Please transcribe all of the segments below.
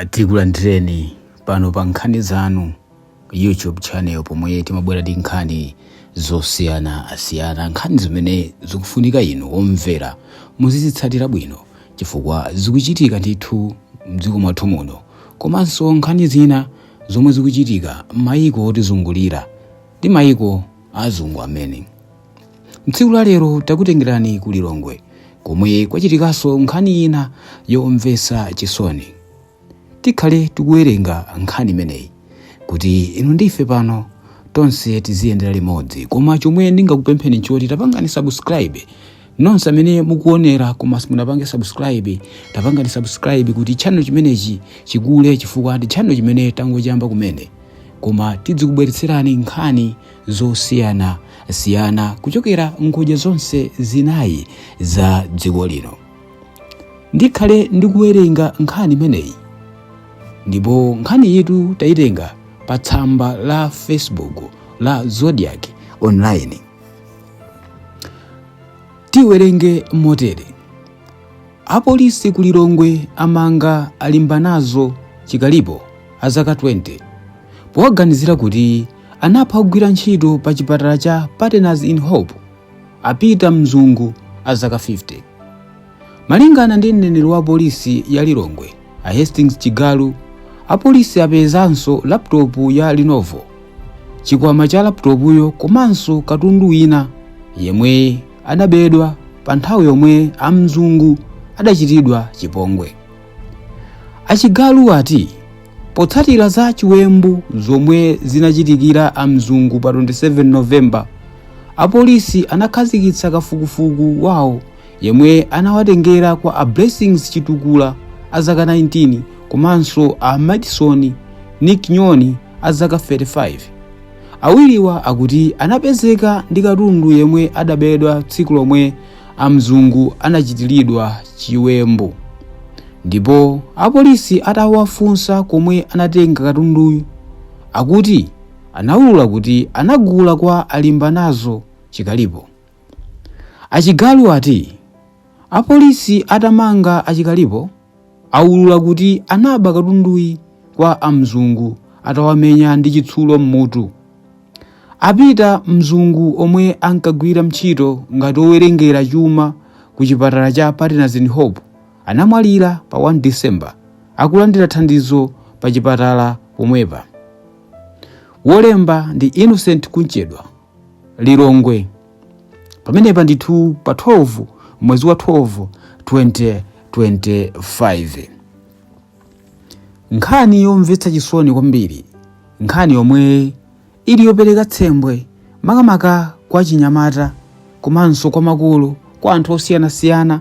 Tikulandireni pano pa nkhani zanu YouTube channel pomwe timabwera ndi nkhani zosiyana-siyana, nkhani zimene zikufunika inu omvera muzizitsatira bwino chifukwa zikuchitika ndithu m'dziko mwathu muno, komanso nkhani zina zomwe zikuchitika m'mayiko otizungulira ndi mayiko azungu amene. M'tsiku la lero takutengerani ku Lilongwe komwe kwachitikanso nkhani ina yomvetsa chisoni. Tikhale tikuwerenga nkhani imeneyi kuti inu ndife pano tonse tiziyendera limodzi, koma chomwe ndingakupempheni nchoti tapangani subscribe. Nonse amene mukuonera koma simunapange subscribe, tapangani subscribe kuti channel chimenechi chikule chifukwa ndi channel chimene tangoyamba kumene, koma tizikubweretserani nkhani zosiyana-siyana kuchokera ngodya zonse zinayi za dziko lino. Ndikhale ndikuwerenga nkhani imeneyi, ndipo nkhani yetu tayitenga pa tsamba la Facebook la Zodiac Online. Tiwerenge motere: apolisi ku Lilongwe amanga alimbanazo chikalipo azaka 20 powaganizira kuti anapha kugwira ntchito pa chipatala cha Partners in Hope apita mzungu azaka 50. Malingana ndi mneneri wa polisi ya Lilongwe a Hastings Chigalu, apolisi apezanso laptop ya Lenovo, chikwama cha laptopuyo komanso katundu wina yemwe adabedwa pa nthawi yomwe amzungu adachitidwa chipongwe. Achigalu ati potsatira za chiwembu zomwe zinachitikira amzungu pa 27 Novemba, apolisi anakhazikitsa kafukufuku wawo yemwe anawatengera kwa a Blessings Chitukula azaka 19 komanso a Madison Nick Nyoni azaka 35. Awiriwa akuti anapezeka ndi katundu yemwe adabedwa tsiku lomwe amzungu anachitiridwa chiwembu, ndipo apolisi atawafunsa komwe anatenga katunduyu akuti anawulula kuti anagula kwa alimbanazo chikalipo. Achigalu ati apolisi atamanga achikalipo awulula kuti anaba katunduyi kwa amzungu atawamenya ndi chitsulo mmutu. Apita mzungu omwe ankagwira ntchito ngati owerengera chuma ku chipatala cha Partners in Hope anamwalira pa 1 December akulandira thandizo pa chipatala pomwepa. Wolemba ndi Innocent Kunchedwa, Lilongwe. Pamenepa ndithu pa 12 mwezi wa 12 2025. Nkhani yomvetsa chisoni kwambiri, nkhani yomwe ili yopereka tsembwe makamaka kwa chinyamata komanso kwa makolo, kwa anthu osiyana-siyana,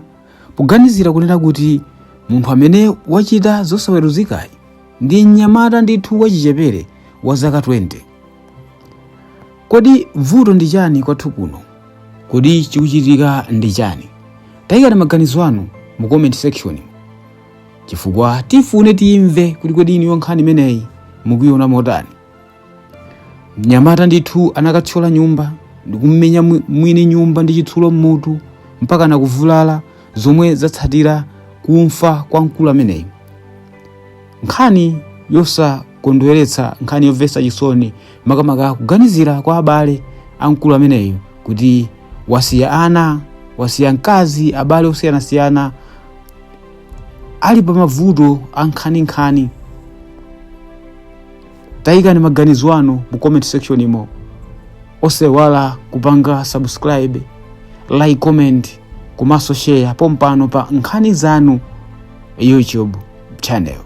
poganizira kunena kuti munthu amene wachita zosaweruzikayi ndi mnyamata ndithu wachichepere wa zaka 20. Kodi vuto ndi chani kwathu kuno? Kodi chikuchitika ndi chani? Tayikani maganizo anu mu comment section chifukwa tifune timve kuti kodi iniyo nkhani imeneyi mukuiona motani. Mnyamata ndithu anakathyola nyumba ndi kummenya mwini nyumba ndi chitsulo mmutu mpaka nakuvulala, zomwe zatsatira kumfa kwa mkulu ameneyi. Nkhani yosakondweretsa, nkhani yomvetsa chisoni makamaka kuganizira kwa abale a mkulu ameneyi kuti wasiya ana, wasiya mkazi, abale osiyana-siyana ali pa mavuto a nkhani. Tayikani maganizo anu mu comment section imo, osewala kupanga subscribe, like, comment komanso share pompano pa nkhani zanu YouTube channel.